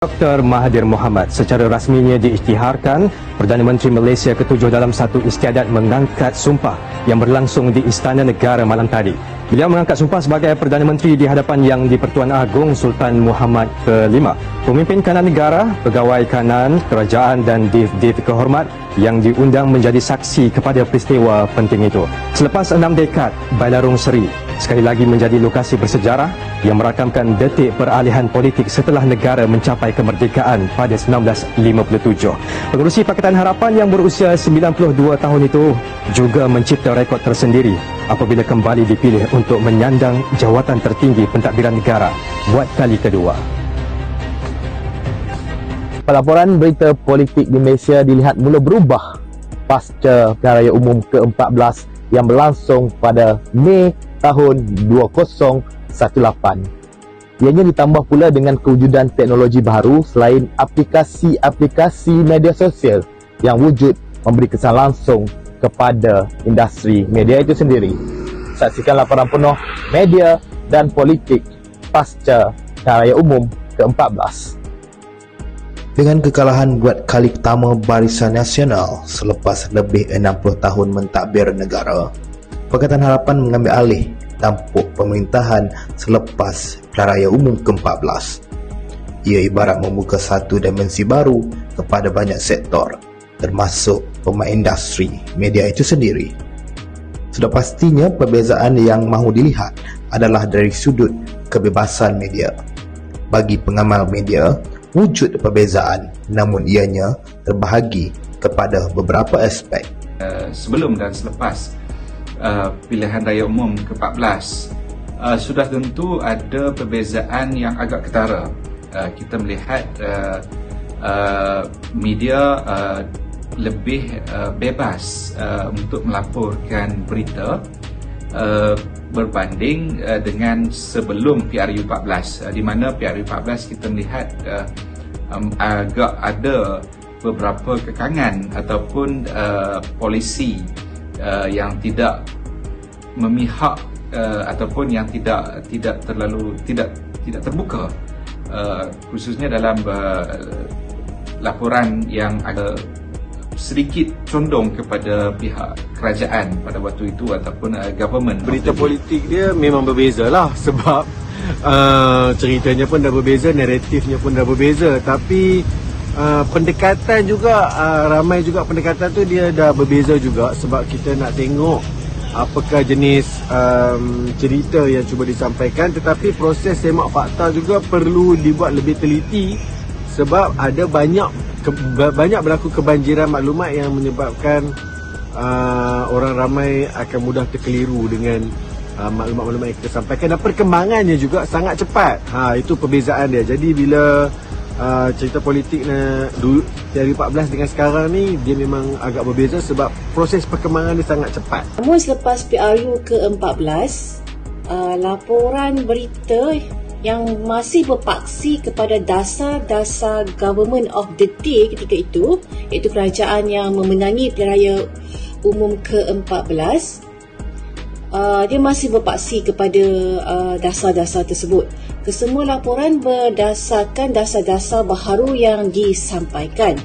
Dr. Mahathir Mohamad secara rasminya diisytiharkan Perdana Menteri Malaysia ke-7 dalam satu istiadat mengangkat sumpah yang berlangsung di Istana Negara malam tadi. Beliau mengangkat sumpah sebagai Perdana Menteri di hadapan Yang di-Pertuan Agong Sultan Muhammad ke-5, pemimpin kanan negara, pegawai kanan, kerajaan dan div-div kehormat yang diundang menjadi saksi kepada peristiwa penting itu. Selepas 6 dekad, Bailarong Seri sekali lagi menjadi lokasi bersejarah yang merakamkan detik peralihan politik setelah negara mencapai kemerdekaan pada 1957. Pengerusi Pakatan Harapan yang berusia 92 tahun itu juga mencipta rekod tersendiri apabila kembali dipilih untuk menyandang jawatan tertinggi pentadbiran negara buat kali kedua. Pelaporan berita politik di Malaysia dilihat mula berubah pasca Pilihan Raya Umum ke-14 yang berlangsung pada Mei tahun 2018. Ianya ditambah pula dengan kewujudan teknologi baru selain aplikasi-aplikasi media sosial yang wujud memberi kesan langsung kepada industri media itu sendiri. Saksikan laporan penuh media dan politik pasca Pilihan Raya Umum ke-14. Dengan kekalahan buat kali pertama Barisan Nasional selepas lebih 60 tahun mentadbir negara, Pakatan Harapan mengambil alih tampuk pemerintahan selepas Pilihan Raya Umum ke-14. Ia ibarat membuka satu dimensi baru kepada banyak sektor, termasuk pemain industri media itu sendiri. Sudah pastinya perbezaan yang mahu dilihat adalah dari sudut kebebasan media. Bagi pengamal media, wujud perbezaan namun ianya terbahagi kepada beberapa aspek. Sebelum dan selepas Pilihan Raya Umum ke-14, sudah tentu ada perbezaan yang agak ketara. Kita melihat media lebih bebas untuk melaporkan berita berbanding dengan sebelum PRU 14, di mana PRU 14 kita melihat agak ada beberapa kekangan ataupun polisi yang tidak memihak ataupun yang tidak terbuka, khususnya dalam laporan yang agak sedikit condong kepada pihak kerajaan pada waktu itu ataupun government. Berita politik dia memang berbeza lah sebab ceritanya pun dah berbeza, naratifnya pun dah berbeza, tapi pendekatan juga ramai juga pendekatan tu dia dah berbeza juga sebab kita nak tengok apakah jenis cerita yang cuba disampaikan, tetapi proses semak fakta juga perlu dibuat lebih teliti sebab ada banyak berlaku kebanjiran maklumat yang menyebabkan orang ramai akan mudah terkeliru dengan maklumat-maklumat yang kita sampaikan, dan perkembangannya juga sangat cepat. Itu perbezaan dia. Jadi bila cerita politik dari 14 dengan sekarang ni, dia memang agak berbeza sebab proses perkembangan dia sangat cepat. Namun selepas PRU ke-14, laporan berita yang masih berpaksi kepada dasar-dasar government of the day ketika itu, iaitu kerajaan yang memenangi Pilihan Raya Umum ke-14, dia masih berpaksi kepada dasar-dasar tersebut. Kesemua laporan berdasarkan dasar-dasar baharu yang disampaikan.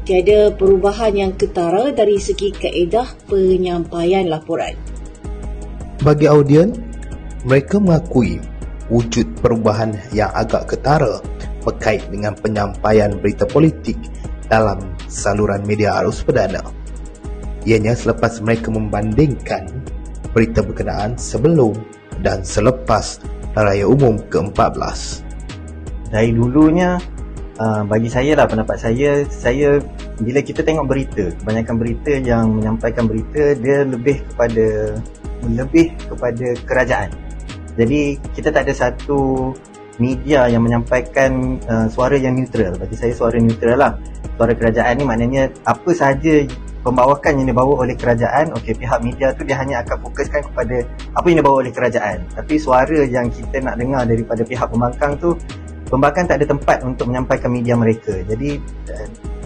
Tiada perubahan yang ketara dari segi kaedah penyampaian laporan. Bagi audien, mereka mengakui wujud perubahan yang agak ketara berkait dengan penyampaian berita politik dalam saluran media arus perdana. Ianya selepas mereka membandingkan berita berkenaan sebelum dan selepas Raya Umum ke-14. Dari dulunya, bagi saya lah, pendapat saya bila kita tengok berita, kebanyakan berita yang menyampaikan berita dia lebih kepada kerajaan. Jadi kita tak ada satu media yang menyampaikan suara yang neutral. Bagi saya suara neutral lah. Suara kerajaan ni maknanya apa sahaja pembawakan yang dibawa oleh kerajaan, pihak media tu dia hanya akan fokuskan kepada apa yang dibawa oleh kerajaan. Tapi suara yang kita nak dengar daripada pihak pembangkang tu, pembangkang tak ada tempat untuk menyampaikan media mereka. Jadi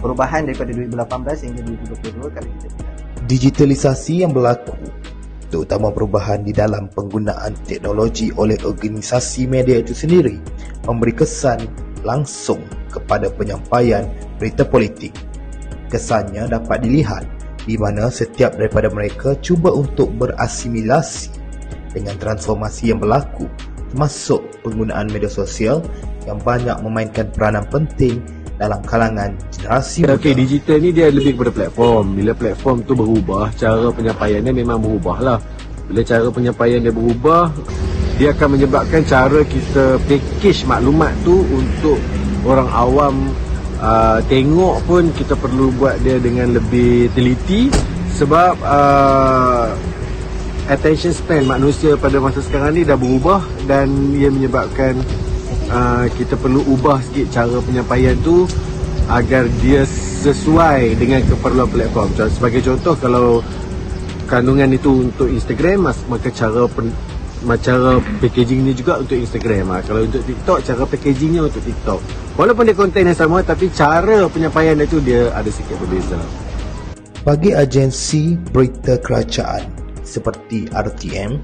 perubahan daripada 2018 hingga 2022 kalau kita lihat. Digitalisasi yang berlaku, terutama perubahan di dalam penggunaan teknologi oleh organisasi media itu sendiri, memberi kesan langsung kepada penyampaian berita politik. Kesannya dapat dilihat di mana setiap daripada mereka cuba untuk berasimilasi dengan transformasi yang berlaku, termasuk penggunaan media sosial yang banyak memainkan peranan penting dalam kalangan generasi muda. Okey, digital ni dia lebih kepada platform. Bila platform tu berubah, cara penyampaiannya memang berubah lah. Bila cara penyampaian dia berubah, dia akan menyebabkan cara kita package maklumat tu untuk orang awam tengok pun kita perlu buat dia dengan lebih teliti, sebab attention span manusia pada masa sekarang ni dah berubah, dan ia menyebabkan kita perlu ubah sikit cara penyampaian tu agar dia sesuai dengan keperluan platform. Sebagai contoh, kalau kandungan itu untuk Instagram, maka cara packaging ni juga untuk Instagram. Kalau untuk TikTok, cara packagingnya untuk TikTok. Walaupun dia konten yang sama, tapi cara penyampaian itu dia ada sikit berbeza. Bagi agensi berita kerajaan seperti RTM,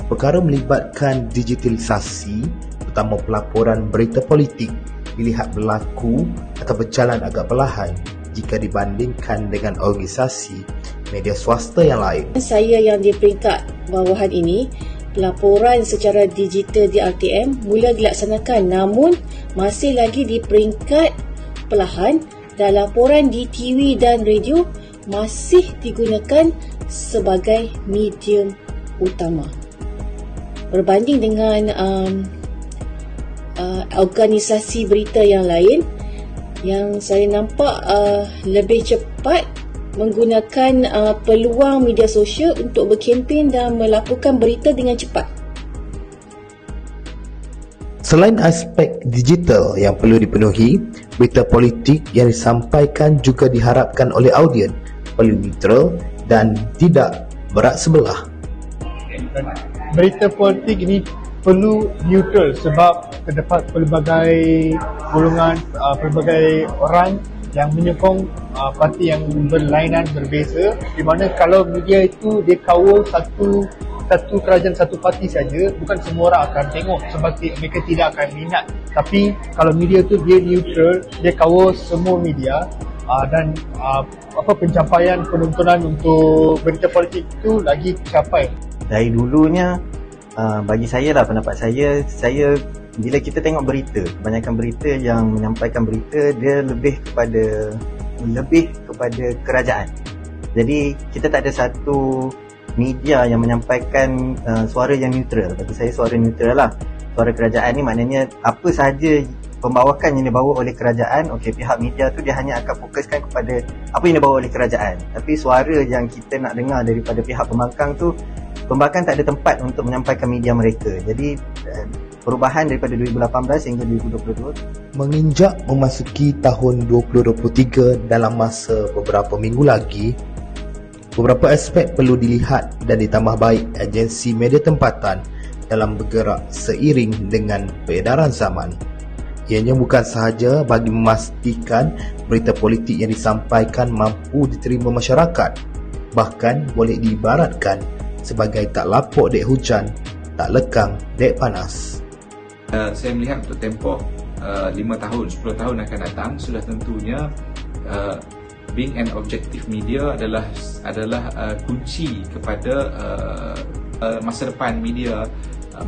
perkara melibatkan digitalisasi, terutama pelaporan berita politik, dilihat berlaku atau berjalan agak perlahan jika dibandingkan dengan organisasi media swasta yang lain. Saya yang di peringkat bawahan ini, pelaporan secara digital di RTM mula dilaksanakan, namun masih lagi di peringkat perlahan, dan laporan di TV dan radio masih digunakan sebagai medium utama. Berbanding dengan organisasi berita yang lain, yang saya nampak lebih cepat menggunakan peluang media sosial untuk berkempen dan melaporkan berita dengan cepat. Selain aspek digital yang perlu dipenuhi, berita politik yang disampaikan juga diharapkan oleh audien perlu neutral dan tidak berat sebelah. Berita politik ini perlu neutral sebab terdapat pelbagai golongan, pelbagai orang yang menyokong parti yang berlainan berbeza, di mana kalau media itu dia kawal satu kerajaan, satu parti saja, bukan semua orang akan tengok sebab mereka tidak akan minat. Tapi kalau media tu dia neutral, dia kawal semua media, dan pencapaian penontonan untuk berita politik itu lagi capai. Dari dulunya, bagi saya lah, pendapat saya bila kita tengok berita, kebanyakan berita yang menyampaikan berita dia lebih kepada kerajaan. Jadi kita tak ada satu media yang menyampaikan suara yang neutral. Bagi saya suara neutral lah. Suara kerajaan ni maknanya apa sahaja pembawakan yang dibawa oleh kerajaan, okey, pihak media tu dia hanya akan fokuskan kepada apa yang dibawa oleh kerajaan. Tapi suara yang kita nak dengar daripada pihak pembangkang tu, pembangkang tak ada tempat untuk menyampaikan media mereka. Jadi perubahan daripada 2018 hingga 2022 menginjak memasuki tahun 2023 dalam masa beberapa minggu lagi, beberapa aspek perlu dilihat dan ditambah baik agensi media tempatan dalam bergerak seiring dengan peredaran zaman. Ianya bukan sahaja bagi memastikan berita politik yang disampaikan mampu diterima masyarakat, bahkan boleh diibaratkan sebagai tak lapuk dek hujan, tak lekang dek panas. Saya melihat untuk tempoh 5 tahun, 10 tahun akan datang, sudah tentunya being an objective media adalah kunci kepada masa depan media,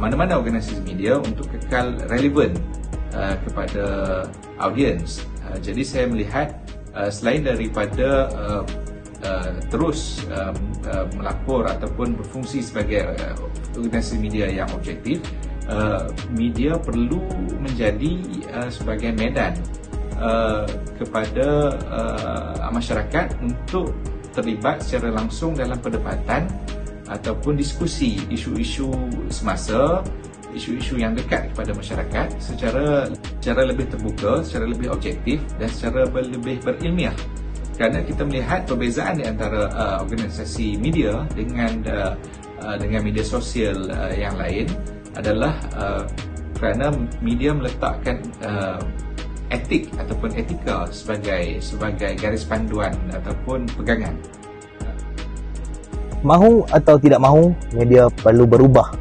mana-mana organisasi media untuk kekal relevan kepada audiens. Jadi saya melihat selain daripada terus melapor ataupun berfungsi sebagai organisasi media yang objektif, media perlu menjadi sebagai medan kepada masyarakat untuk terlibat secara langsung dalam perdebatan ataupun diskusi isu-isu semasa, isu-isu yang dekat kepada masyarakat secara lebih terbuka, secara lebih objektif dan secara lebih berilmiah. Kerana kita melihat perbezaan di antara organisasi media dengan media sosial yang lain adalah kerana media meletakkan etik ataupun etika sebagai garis panduan ataupun pegangan. Mahu atau tidak mahu, media perlu berubah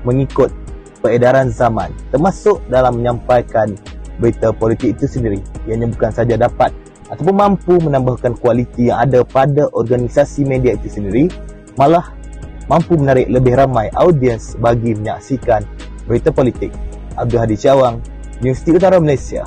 mengikut peredaran zaman, termasuk dalam menyampaikan berita politik itu sendiri. Ianya bukan saja dapat ataupun mampu menambahkan kualiti yang ada pada organisasi media itu sendiri, malah mampu menarik lebih ramai audiens bagi menyaksikan berita politik. Abdul Hadi Syawang, News 3 Utara Malaysia.